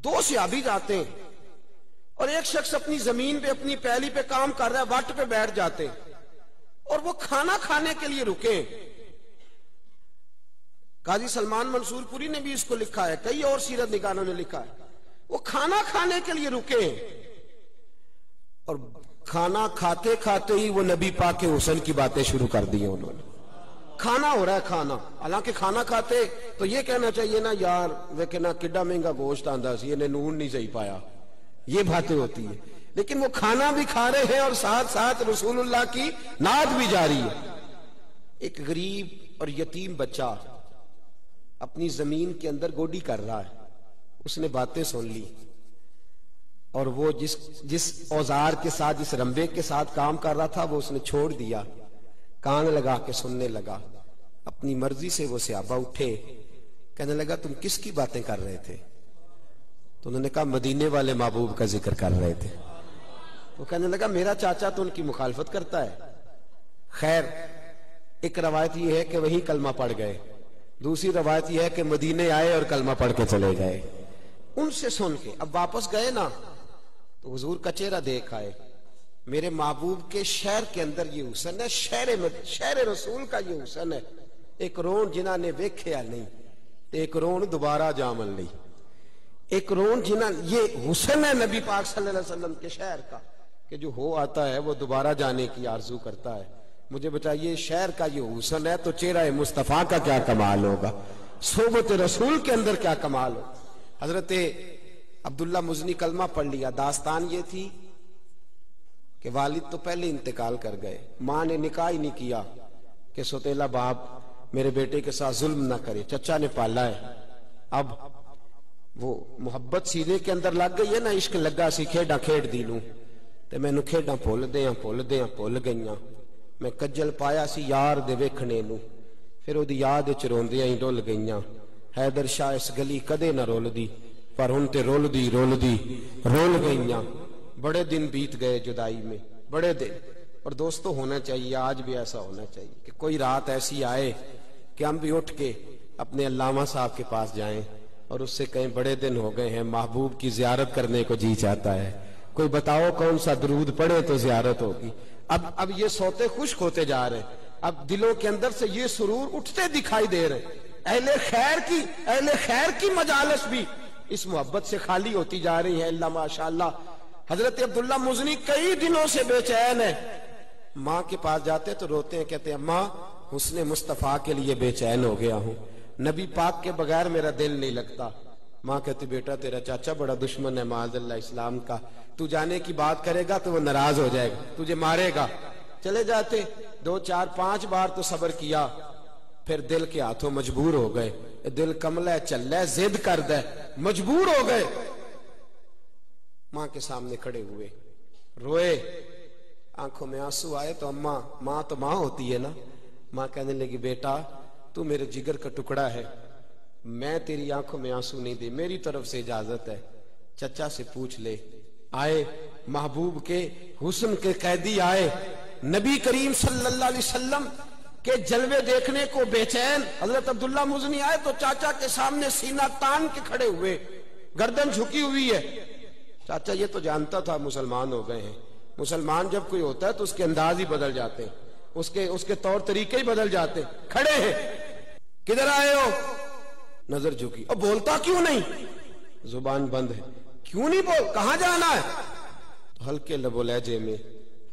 دو صحابی جاتے ہیں اور ایک شخص اپنی زمین پہ اپنی پیلی پہ کام کر رہا ہے، وٹ پہ بیٹھ جاتے ہیں اور وہ کھانا کھانے کے لیے رکے۔ قاضی سلمان منصور پوری نے بھی اس کو لکھا ہے، کئی اور سیرت نگاروں نے لکھا ہے، وہ کھانا کھانے کے لیے رکے اور کھانا کھاتے کھاتے ہی وہ نبی پاک کے حسن کی باتیں شروع کر دی انہوں نے۔ کھانا ہو رہا ہے کھانا، حالانکہ کھانا کھاتے تو یہ کہنا چاہیے نا یار ویکھنا کڈا مہنگا گوشت آندا سی، انہیں نون نہیں صحیح پایا، یہ باتیں ہوتی ہیں، لیکن وہ کھانا بھی کھا رہے ہیں اور ساتھ ساتھ رسول اللہ کی نعت بھی جاری ہے۔ ایک غریب اور یتیم بچہ اپنی زمین کے اندر گوڈی کر رہا ہے، اس نے باتیں سن لی اور وہ جس اوزار کے ساتھ، جس رمبے کے ساتھ کام کر رہا تھا وہ اس نے چھوڑ دیا، کان لگا کے سننے لگا۔ اپنی مرضی سے وہ صحابہ اٹھے، کہنے لگا تم کس کی باتیں کر رہے تھے؟ تو انہوں نے کہا مدینے والے محبوب کا ذکر کر رہے تھے۔ وہ کہنے لگا میرا چاچا تو ان کی مخالفت کرتا ہے۔ خیر، ایک روایت یہ ہے کہ وہیں کلمہ پڑھ گئے، دوسری روایت یہ ہے کہ مدینے آئے اور کلمہ پڑھ کے چلے گئے۔ ان سے سن کے اب واپس گئے نا تو حضور کا چہرہ دیکھ آئے، میرے محبوب کے شہر کے اندر یہ حسن ہے، شہر رسول کا یہ حسن ہے، ایک رون جنہاں نے ویکھیا نہیں، ایک رون دوبارہ جامل نہیں، ایک رون جنہاں، یہ حسن ہے نبی پاک صلی اللہ علیہ وسلم کے شہر کا کہ جو ہو آتا ہے وہ دوبارہ جانے کی آرزو کرتا ہے۔ مجھے بتائیے شہر کا یہ حسن ہے تو چہرہ مصطفیٰ کا کیا کمال ہوگا، صحبت رسول کے اندر کیا کمال ہوگا۔ حضرت عبداللہ مزنی کلمہ پڑھ لیا۔ داستان یہ تھی کہ والد تو پہلے انتقال کر گئے، ماں نے نکاح ہی نہیں کیا کہ سوتیلا باپ میرے بیٹے کے ساتھ ظلم نہ کرے، چچا نے پالا ہے۔ اب وہ محبت سینے کے اندر لگ گئی ہے نا، عشق لگا سی کھیڈاں کھیڈ دی لوں تے مینوں کھیڈاں بھول گئیاں، میں کجل پایا سی یار دے ویکھنے نوں، پھر وہ دی یاد وچ روندیاں ہی ڈل گئیاں۔ حیدر شاہ اس گلی کدے نہ رول دی، پر ہن تے رول دی رول گئیاں۔ بڑے دن بیت گئے جدائی میں، بڑے دن۔ اور دوستو ہونا چاہیے، آج بھی ایسا ہونا چاہیے کہ کوئی رات ایسی آئے کہ ہم بھی اٹھ کے اپنے علامہ صاحب کے پاس جائیں اور اس سے کہیں بڑے دن ہو گئے ہیں، محبوب کی زیارت کرنے کو جی چاہتا ہے، کوئی بتاؤ کون سا درود پڑھے تو زیارت ہوگی۔ اب یہ سوتے خشک ہوتے جا رہے ہیں، اب دلوں کے اندر سے یہ سرور اٹھتے دکھائی دے رہے ہیں۔ اہل خیر کی مجالس بھی اس محبت سے خالی ہوتی جا رہی ہے، اللہ ماشاءاللہ۔ حضرت عبداللہ مزنی کئی دنوں سے بے چین ہے، ماں کے پاس جاتے تو روتے ہیں، کہتے ہیں ماں حسن مصطفیٰ کے لیے بے چین ہو گیا ہوں، نبی پاک کے بغیر میرا دل نہیں لگتا۔ ماں کہتی بیٹا تیرا چاچا بڑا دشمن ہے معاذ اللہ اسلام کا، تو جانے کی بات کرے گا تو وہ ناراض ہو جائے گا، تجھے مارے گا۔ چلے جاتے، 2 4 5 بار تو صبر کیا، پھر دل کے ہاتھوں مجبور ہو گئے، دل کملا ہے چل ہے ضد کرد ہے، مجبور ہو گئے۔ ماں کے سامنے کھڑے ہوئے، روئے، آنکھوں میں آنسو آئے تو ماں تو ماں ہوتی ہے نا، ماں کہنے لگی بیٹا تو میرے جگر کا ٹکڑا ہے، میں تیری آنکھوں میں آنسو نہیں دے، میری طرف سے اجازت ہے، چچا سے پوچھ لے۔ آئے محبوب کے حسن کے قیدی آئے، نبی کریم صلی اللہ علیہ وسلم کے جلوے دیکھنے کو بے چین۔ حضرت عبداللہ مزنی آئے تو چاچا کے سامنے سینہ تان کے کھڑے ہوئے، گردن جھکی ہوئی ہے۔ چاچا یہ تو جانتا تھا مسلمان ہو گئے ہیں، مسلمان جب کوئی ہوتا ہے تو اس کے انداز ہی بدل جاتے ہیں، اس کے طور طریقے ہی بدل جاتے ہیں۔ کھڑے ہیں، کدھر آئے ہو؟ نظر جھکی، اب بولتا کیوں نہیں؟ زبان بند ہے، کیوں نہیں بول، کہاں جانا ہے؟ تو ہلکے لب و لہجے میں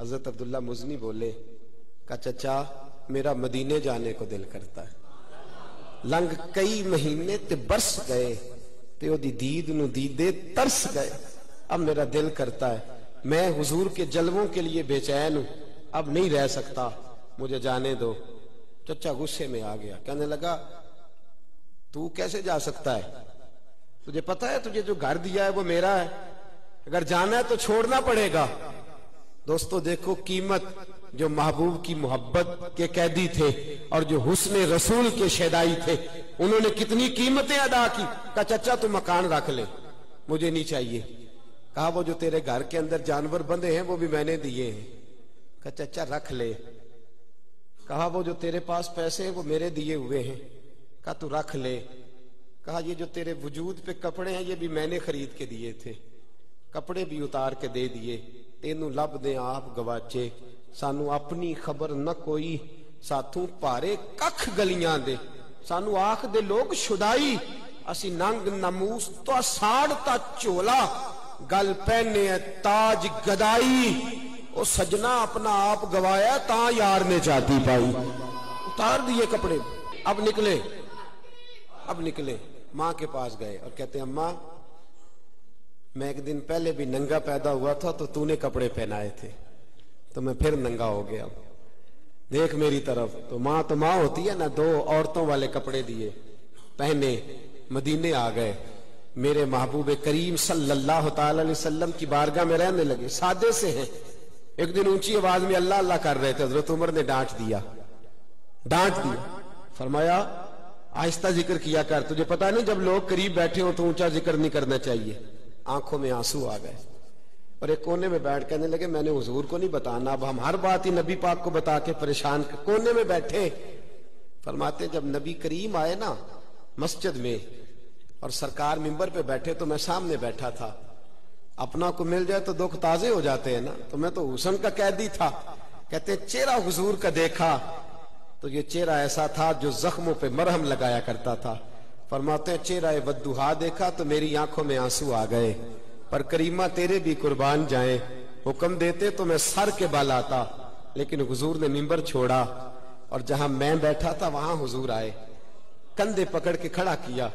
حضرت عبداللہ مزنی بولے، کہا چچا میرا مدینے جانے کو دل کرتا ہے، لنگ کئی مہینے تے برس گئے تے او دی دید نو دیدے ترس گئے، اب میرا دل کرتا ہے، میں حضور کے جلووں کے لیے بے چین ہوں، اب نہیں رہ سکتا، مجھے جانے دو۔ چچا غصے میں آ گیا، کہنے لگا تو کیسے جا سکتا ہے؟ تجھے پتا ہے تجھے جو گھر دیا ہے وہ میرا ہے، اگر جانا ہے تو چھوڑنا پڑے گا۔ دوستو دیکھو قیمت، جو محبوب کی محبت کے قیدی تھے اور جو حسن رسول کے شیدائی تھے، انہوں نے کتنی قیمتیں ادا کی۔ کہا چچا تو مکان رکھ لے، مجھے نہیں چاہیے۔ کہا وہ جو تیرے گھر کے اندر جانور بندے ہیں وہ بھی میں نے دیے ہیں۔ کہا چچا رکھ لے۔ کہا وہ جو تیرے پاس پیسے ہیں وہ میرے دیے ہوئے ہیں۔ کہا تو رکھ لے۔ کہا یہ جو تیرے وجود پہ کپڑے ہیں یہ بھی میں نے خرید کے دیے تھے، کپڑے بھی اتار کے دے دیے، تینوں لب دے آپ گواچے، سانو اپنی خبر نہ کوئی، ساتھوں پارے ککھ گلیاں دے، سانو آکھ دے لوگ شدائی، اسی ننگ نموس تو ساڑ تا چولا، گل پہنے تاج گدائی، او سجنا اپنا آپ گوایا تاں یار نے چاہتی پائی، اتار دیے کپڑے۔ اب نکلے ماں کے پاس گئے اور کہتے ہیں اماں میں ایک دن پہلے بھی ننگا پیدا ہوا تھا تو نے کپڑے پہنائے تھے، تو میں پھر ننگا ہو گیا، دیکھ میری طرف۔ تو ماں ہوتی ہے نا، 2 عورتوں والے کپڑے دیے، پہنے، مدینے آ گئے، میرے محبوب کریم صلی اللہ تعالی علیہ وسلم کی بارگاہ میں رہنے لگے، سادے سے ہیں۔ ایک دن اونچی آواز میں اللہ اللہ کر رہے تھے، حضرت عمر نے ڈانٹ دیا، فرمایا آہستہ ذکر کیا کر، تجھے پتا نہیں جب لوگ قریب بیٹھے ہو تو اونچا ذکر نہیں کرنا چاہیے۔ آنکھوں میں آنسو آ گئے اور ایک کونے میں بیٹھ کہنے لگے میں نے حضور کو نہیں بتانا، اب ہم ہر بات ہی نبی پاک کو بتا کے پریشان کونے میں بیٹھے۔ فرماتے جب نبی کریم آئے نا مسجد میں اور سرکار منبر پہ بیٹھے تو میں سامنے بیٹھا تھا، اپنا کو مل جائے تو دکھ تازے ہو جاتے ہیں نا، تو میں تو حسن کا قیدی تھا۔ کہتے چہرہ حضور کا دیکھا تو یہ چہرہ ایسا تھا جو زخموں پہ مرہم لگایا کرتا تھا۔ فرماتے ہیں چہرہ ودھوہا دیکھا تو میری آنکھوں میں آنسو آ گئے، پر کریمہ تیرے بھی قربان جائیں، حکم دیتے تو میں سر کے بال آتا، لیکن حضور نے منبر چھوڑا اور جہاں میں بیٹھا تھا وہاں حضور آئے، کندھے پکڑ کے کھڑا کیا،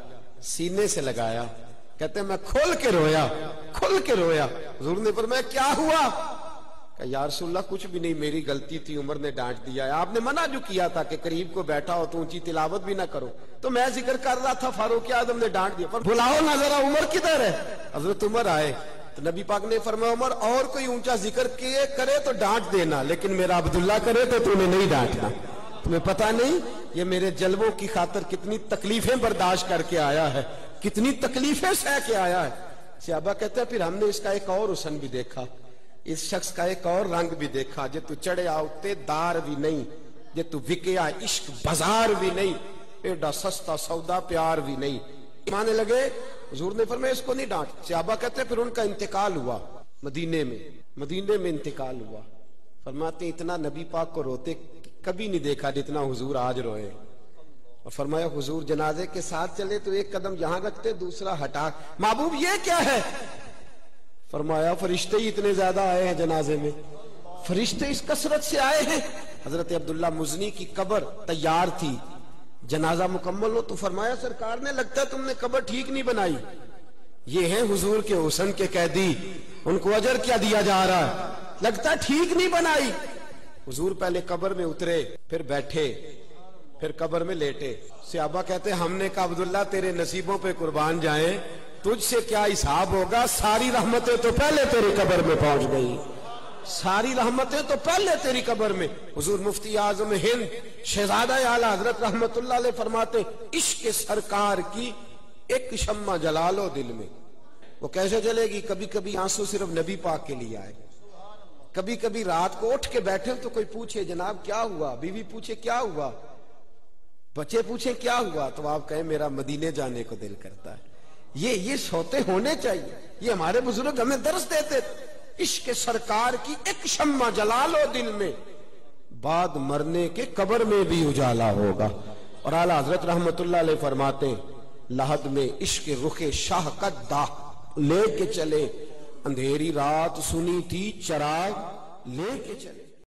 سینے سے لگایا، کہتے ہیں میں کھول کے رویا۔ حضور نے فرمایا کیا ہوا؟ کہ یا رسول اللہ کچھ بھی نہیں، میری غلطی تھی، عمر نے ڈانٹ دیا ہے، آپ نے منع جو کیا تھا کہ قریب کو بیٹھا ہو تو اونچی تلاوت بھی نہ کرو، تو میں ذکر کر رہا تھا، فاروق اعظم نے ڈانٹ دیا، پر بلاؤ نہ ذرا عمر کدھر ہے؟ حضرت عمر آئے تو نبی پاک نے فرمایا عمر اور کوئی اونچا ذکر کرے تو ڈانٹ دینا، لیکن میرا عبداللہ کرے تو تمہیں نہیں ڈانٹنا، تمہیں پتا نہیں یہ میرے جلووں کی خاطر کتنی تکلیفیں برداشت کر کے آیا ہے، کتنی تکلیفیں سہ کے آیا ہے۔ صحابہ کہتے ہیں پھر ہم نے اس کا ایک اور حسن بھی دیکھا، اس شخص کا ایک اور رنگ بھی دیکھا، جے تو چڑھے آؤتے دار بھی نہیں، جے تو وکیا عشق بازار بھی نہیں، ایڈا سستا سودا پیار بھی نہیں۔ مانے لگے حضور نے فرمایا اس کو نہیں ڈانٹ۔ صحابہ کہتے ہیں پھر ان کا انتقال ہوا مدینے میں انتقال ہوا۔ فرماتے اتنا نبی پاک کو روتے کبھی نہیں دیکھا جتنا حضور آج روئے، اور فرمایا حضور جنازے کے ساتھ چلے تو ایک قدم یہاں رکھتے دوسرا ہٹا، محبوب یہ کیا ہے؟ فرمایا فرشتے ہی اتنے زیادہ آئے ہیں جنازے میں، فرشتے اس کثرت سے آئے ہیں۔ حضرت عبداللہ مزنی کی قبر تیار تھی، جنازہ مکمل ہو تو فرمایا سرکار نے لگتا ہے تم نے قبر ٹھیک نہیں بنائی، یہ ہیں حضور کے حسن کے قیدی، ان کو اجر کیا دیا جا رہا ہے، لگتا ہے ٹھیک نہیں بنائی۔ حضور پہلے قبر میں اترے، پھر بیٹھے، پھر قبر میں لیٹے۔ صحابہ کہتے ہم نے کہا عبداللہ تیرے نصیبوں پہ قربان جائیں، تجھ سے کیا حساب ہوگا، ساری رحمتیں تو پہلے تیری قبر میں پہنچ گئی، ساری رحمتیں تو پہلے تیری قبر میں۔ حضور مفتی اعظم ہند شہزادہ اعلیٰ حضرت رحمت اللہ علیہ فرماتے عشق سرکار کی ایک شمع جلا لو دل میں، وہ کیسے جلے گی؟ کبھی کبھی آنسو صرف نبی پاک کے لیے آئے، کبھی کبھی رات کو اٹھ کے بیٹھے تو کوئی پوچھے جناب کیا ہوا، بیوی پوچھے کیا ہوا، بچے پوچھے کیا ہوا، تو آپ کہیں میرا مدینے جانے کو دل کرتا ہے۔ یہ سوتے ہونے چاہیے، یہ ہمارے بزرگ ہمیں درس دیتے تھے، عشق سرکار کی ایک شمع جلا لو دل میں، بعد مرنے کے قبر میں بھی اجالا ہوگا۔ اور اعلیٰ حضرت رحمت اللہ علیہ فرماتے لحد میں عشق رخ شاہ کا داغ لے کے چلے، اندھیری رات سنی تھی چراغ لے کے چلے۔